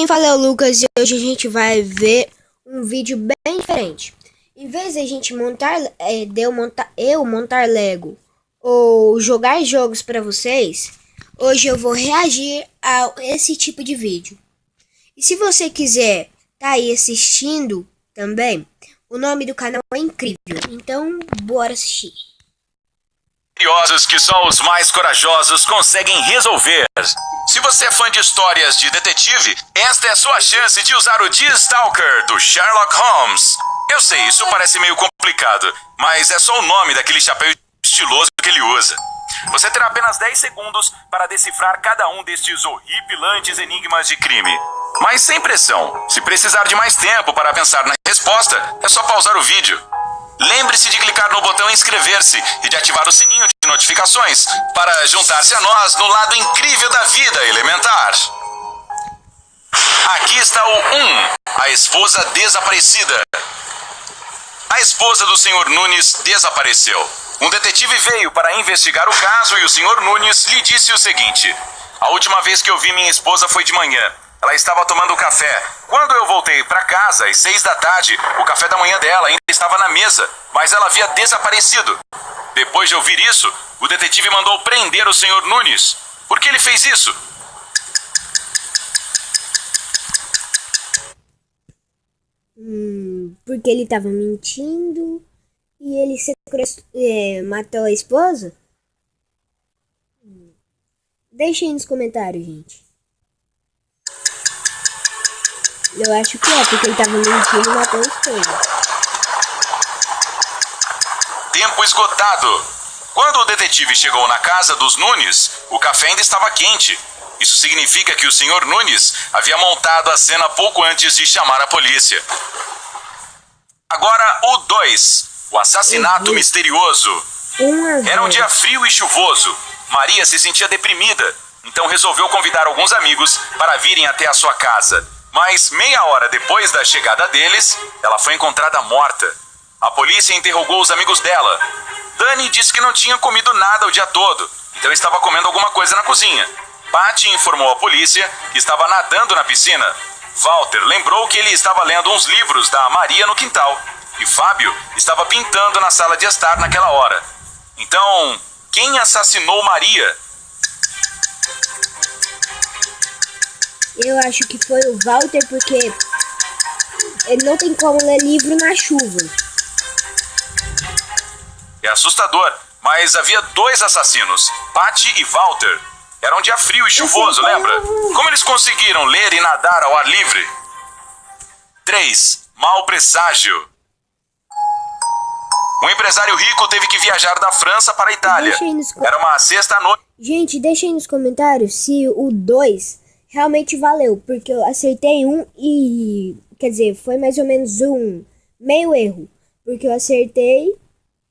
quem fala é o Lucas e hoje a gente vai ver um vídeo bem diferente. Em vez de a gente montar, eu montar Lego ou jogar jogos para vocês, hoje eu vou reagir a esse tipo de vídeo. E se você quiser tá aí assistindo também, o nome do canal é incrível, então bora assistir. Curiosos que só os mais corajosos conseguem resolver. Se você é fã de histórias de detetive, esta é a sua chance de usar o D-Stalker do Sherlock Holmes. Eu sei, isso parece meio complicado, mas é só o nome daquele chapéu estiloso que ele usa. Você terá apenas 10 segundos para decifrar cada um destes horripilantes enigmas de crime. Mas sem pressão. Se precisar de mais tempo para pensar na resposta, é só pausar o vídeo. Lembre-se de clicar no botão inscrever-se e de ativar o sininho de notificações para juntar-se a nós no lado incrível da vida elementar. Aqui está o 1, a esposa desaparecida. A esposa do Sr. Nunes desapareceu. Um detetive veio para investigar o caso e o Sr. Nunes lhe disse o seguinte: a última vez que eu vi minha esposa foi de manhã. Ela estava tomando café. Quando eu voltei para casa, às 6 da tarde, o café da manhã dela ainda estava na mesa, mas ela havia desaparecido. Depois de ouvir isso, o detetive mandou prender o Sr. Nunes. Por que ele fez isso? Porque ele estava mentindo e ele matou a esposa? Deixem aí nos comentários, gente. Eu acho que é, porque ele estava mentindo e matou a esposa. Tempo esgotado. Quando o detetive chegou na casa dos Nunes, o café ainda estava quente. Isso significa que o Sr. Nunes havia montado a cena pouco antes de chamar a polícia. Agora o 2, o assassinato misterioso. Era um dia frio e chuvoso. Maria se sentia deprimida, então resolveu convidar alguns amigos para virem até a sua casa. Mas meia hora depois da chegada deles, ela foi encontrada morta. A polícia interrogou os amigos dela. Dani disse que não tinha comido nada o dia todo, então estava comendo alguma coisa na cozinha. Patty informou a polícia que estava nadando na piscina. Walter lembrou que ele estava lendo uns livros da Maria no quintal. E Fábio estava pintando na sala de estar naquela hora. Então, quem assassinou Maria? Eu acho que foi o Walter, porque ele não tem como ler livro na chuva. É assustador, mas havia 2 assassinos, Patty e Walter. Era um dia frio e chuvoso, lembra? Como eles conseguiram ler e nadar ao ar livre? 3. Mau presságio. Um empresário rico teve que viajar da França para a Itália. Era uma sexta-noite. Gente, deixa aí nos comentários se o 2 realmente valeu, porque eu acertei um e... Quer dizer, foi mais ou menos um meio erro. Porque eu acertei,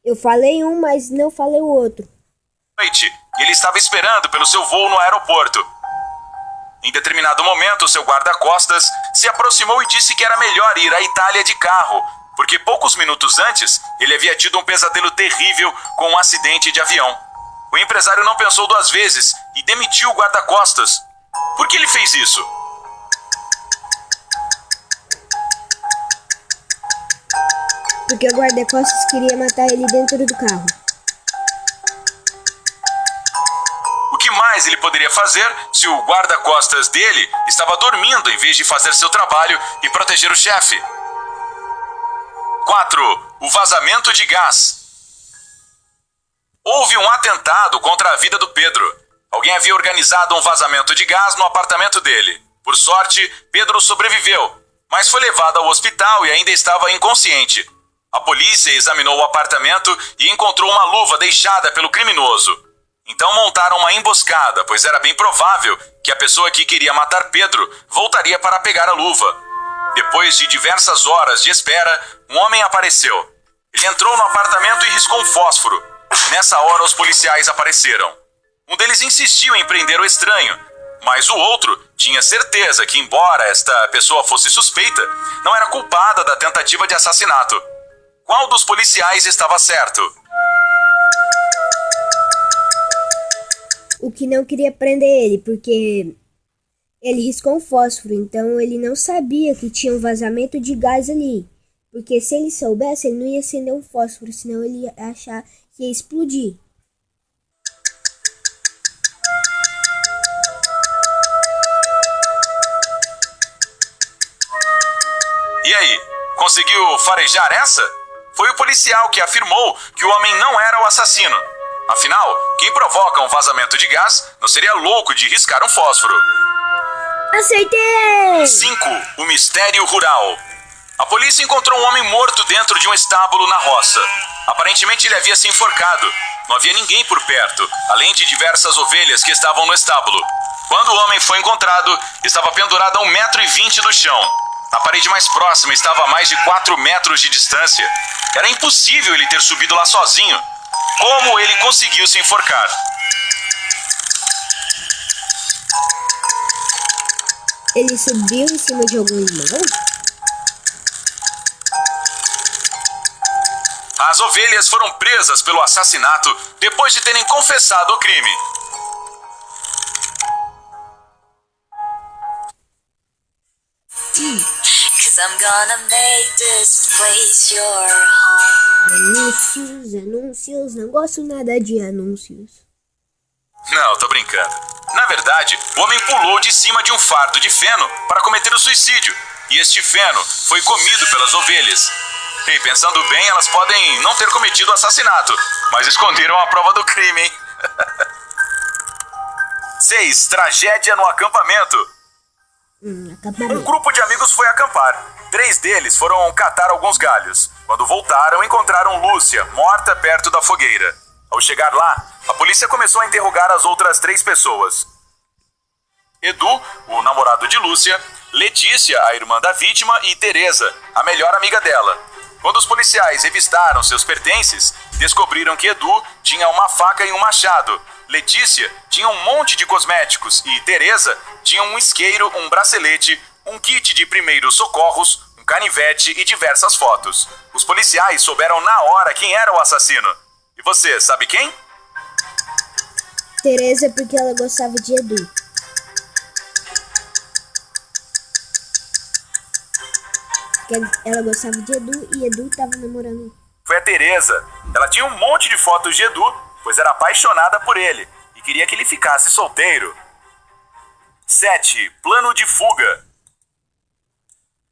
eu falei um, mas não falei o outro. Ele estava esperando pelo seu voo no aeroporto. Em determinado momento, seu guarda-costas se aproximou e disse que era melhor ir à Itália de carro, porque poucos minutos antes, ele havia tido um pesadelo terrível com um acidente de avião. O empresário não pensou 2 vezes e demitiu o guarda-costas. Por que ele fez isso? Porque o guarda-costas queria matar ele dentro do carro. O que mais ele poderia fazer se o guarda-costas dele estava dormindo em vez de fazer seu trabalho e proteger o chefe? 4. O vazamento de gás. Houve um atentado contra a vida do Pedro. Alguém havia organizado um vazamento de gás no apartamento dele. Por sorte, Pedro sobreviveu, mas foi levado ao hospital e ainda estava inconsciente. A polícia examinou o apartamento e encontrou uma luva deixada pelo criminoso. Então montaram uma emboscada, pois era bem provável que a pessoa que queria matar Pedro voltaria para pegar a luva. Depois de diversas horas de espera, um homem apareceu. Ele entrou no apartamento e riscou um fósforo. Nessa hora, os policiais apareceram. Um deles insistiu em prender o estranho, mas o outro tinha certeza que, embora esta pessoa fosse suspeita, não era culpada da tentativa de assassinato. Qual dos policiais estava certo? O que não queria prender ele, porque Ele riscou um fósforo, então ele não sabia que tinha um vazamento de gás ali. Porque se ele soubesse, ele não ia acender um fósforo, senão ele ia achar que ia explodir. E aí, conseguiu farejar essa? Foi o policial que afirmou que o homem não era o assassino. Afinal, quem provoca um vazamento de gás não seria louco de riscar um fósforo. Acertei! 5. O mistério rural. A polícia encontrou um homem morto dentro de um estábulo na roça. Aparentemente ele havia se enforcado. Não havia ninguém por perto, além de diversas ovelhas que estavam no estábulo. Quando o homem foi encontrado, estava pendurado a 1,20 m do chão. A parede mais próxima estava a mais de 4 metros de distância. Era impossível ele ter subido lá sozinho. Como ele conseguiu se enforcar? Ele subiu em cima de algum irmão? As ovelhas foram presas pelo assassinato depois de terem confessado o crime. I'm gonna make this place your home. Anúncios, anúncios, não gosto nada de anúncios. Não, tô brincando. Na verdade, o homem pulou de cima de um fardo de feno para cometer o suicídio. E este feno foi comido pelas ovelhas. E pensando bem, elas podem não ter cometido o assassinato, mas esconderam a prova do crime, hein? 6. Tragédia no acampamento. Um grupo de amigos foi acampar. 3 deles foram catar alguns galhos. Quando voltaram, encontraram Lúcia, morta perto da fogueira. Ao chegar lá, a polícia começou a interrogar as outras 3 pessoas. Edu, o namorado de Lúcia, Letícia, a irmã da vítima, e Teresa, a melhor amiga dela. Quando os policiais revistaram seus pertences, descobriram que Edu tinha uma faca e um machado. Letícia tinha um monte de cosméticos e Teresa tinha um isqueiro, um bracelete, um kit de primeiros socorros, um canivete e diversas fotos. Os policiais souberam na hora quem era o assassino. E você, sabe quem? Teresa, porque ela gostava de Edu. Ela gostava de Edu e Edu tava namorando. Foi a Teresa. Ela tinha um monte de fotos de Edu, pois era apaixonada por ele e queria que ele ficasse solteiro. 7. Plano de fuga.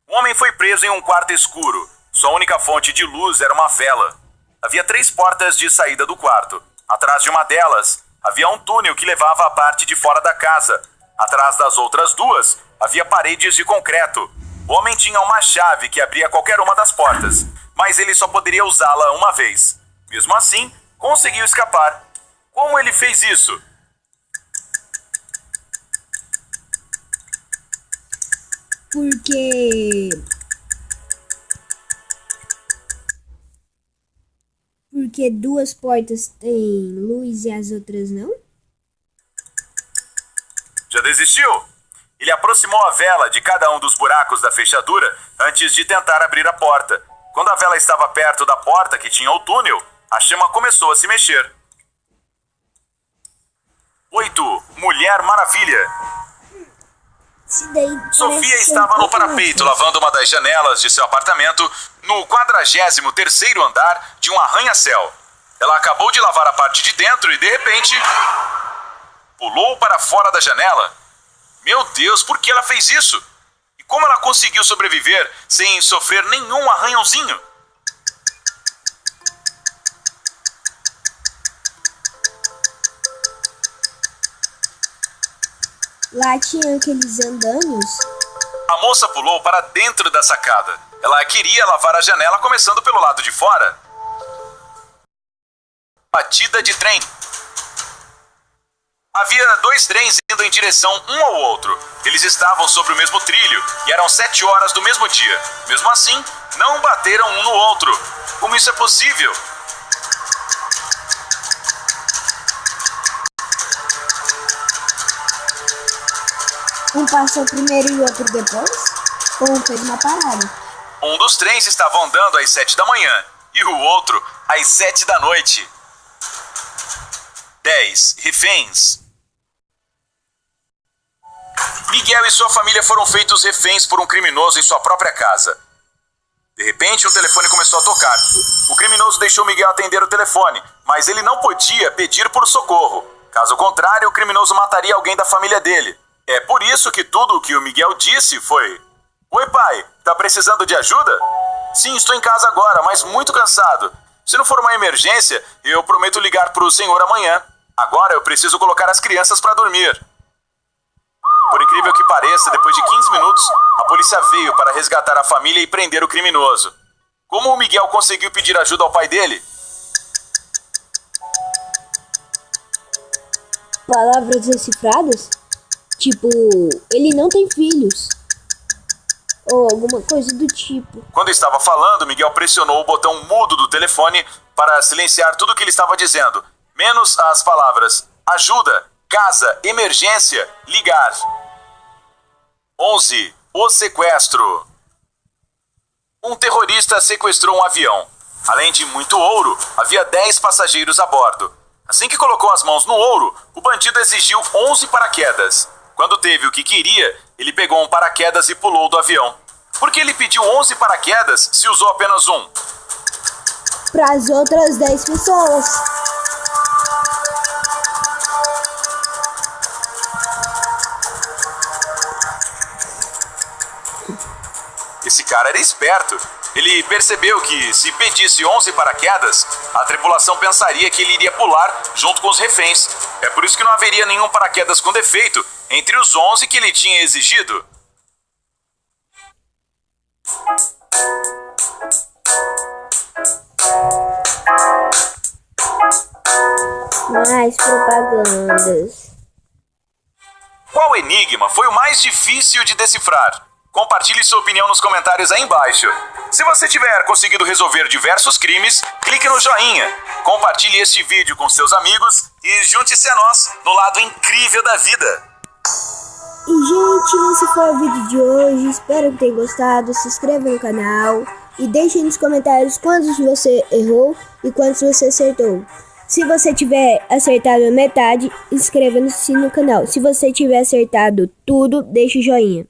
Um homem foi preso em um quarto escuro. Sua única fonte de luz era uma vela. Havia 3 portas de saída do quarto. Atrás de uma delas, havia um túnel que levava à parte de fora da casa. Atrás das outras 2, havia paredes de concreto. O homem tinha uma chave que abria qualquer uma das portas, mas ele só poderia usá-la uma vez. Mesmo assim, conseguiu escapar. Como ele fez isso? Porque 2 portas têm luz e as outras não? Já desistiu? Ele aproximou a vela de cada um dos buracos da fechadura antes de tentar abrir a porta. Quando a vela estava perto da porta que tinha o túnel, a chama começou a se mexer. 8. Mulher Maravilha. Sofia estava no parapeito lavando uma das janelas de seu apartamento no 43º andar de um arranha-céu. Ela acabou de lavar a parte de dentro e, de repente, pulou para fora da janela. Meu Deus, por que ela fez isso? E como ela conseguiu sobreviver sem sofrer nenhum arranhãozinho? Lá tinha aqueles andaimes. A moça pulou para dentro da sacada. Ela queria lavar a janela começando pelo lado de fora. Batida de trem. Havia 2 trens indo em direção um ao outro. Eles estavam sobre o mesmo trilho e eram 7 horas do mesmo dia. Mesmo assim, não bateram um no outro. Como isso é possível? Um passou primeiro e o outro depois? Ou um fez uma parada? Um dos trens estava andando às 7 da manhã e o outro às 7 da noite. 10. Reféns. Miguel e sua família foram feitos reféns por um criminoso em sua própria casa. De repente, o telefone começou a tocar. O criminoso deixou Miguel atender o telefone, mas ele não podia pedir por socorro. Caso contrário, o criminoso mataria alguém da família dele. É por isso que tudo o que o Miguel disse foi: "Oi, pai, tá precisando de ajuda? Sim, estou em casa agora, mas muito cansado. Se não for uma emergência, eu prometo ligar pro senhor amanhã. Agora eu preciso colocar as crianças para dormir." Por incrível que pareça, depois de 15 minutos, a polícia veio para resgatar a família e prender o criminoso. Como o Miguel conseguiu pedir ajuda ao pai dele? Palavras decifradas? Tipo, ele não tem filhos. Ou alguma coisa do tipo. Quando estava falando, Miguel pressionou o botão mudo do telefone para silenciar tudo o que ele estava dizendo, menos as palavras ajuda, casa, emergência, ligar. 11. O sequestro. Um terrorista sequestrou um avião. Além de muito ouro, havia 10 passageiros a bordo. Assim que colocou as mãos no ouro, o bandido exigiu 11 paraquedas. Quando teve o que queria, ele pegou um paraquedas e pulou do avião. Por que ele pediu 11 paraquedas se usou apenas um? Para as outras 10 pessoas. Esse cara era esperto. Ele percebeu que, se pedisse 11 paraquedas, a tripulação pensaria que ele iria pular junto com os reféns. É por isso que não haveria nenhum paraquedas com defeito entre os 11 que ele tinha exigido. Mais propagandas. Qual enigma foi o mais difícil de decifrar? Compartilhe sua opinião nos comentários aí embaixo. Se você tiver conseguido resolver diversos crimes, clique no joinha. Compartilhe este vídeo com seus amigos e junte-se a nós no lado incrível da vida. E gente, esse foi o vídeo de hoje. Espero que tenham gostado. Se inscreva no canal e deixe nos comentários quantos você errou e quantos você acertou. Se você tiver acertado a metade, inscreva-se no canal. Se você tiver acertado tudo, deixe o joinha.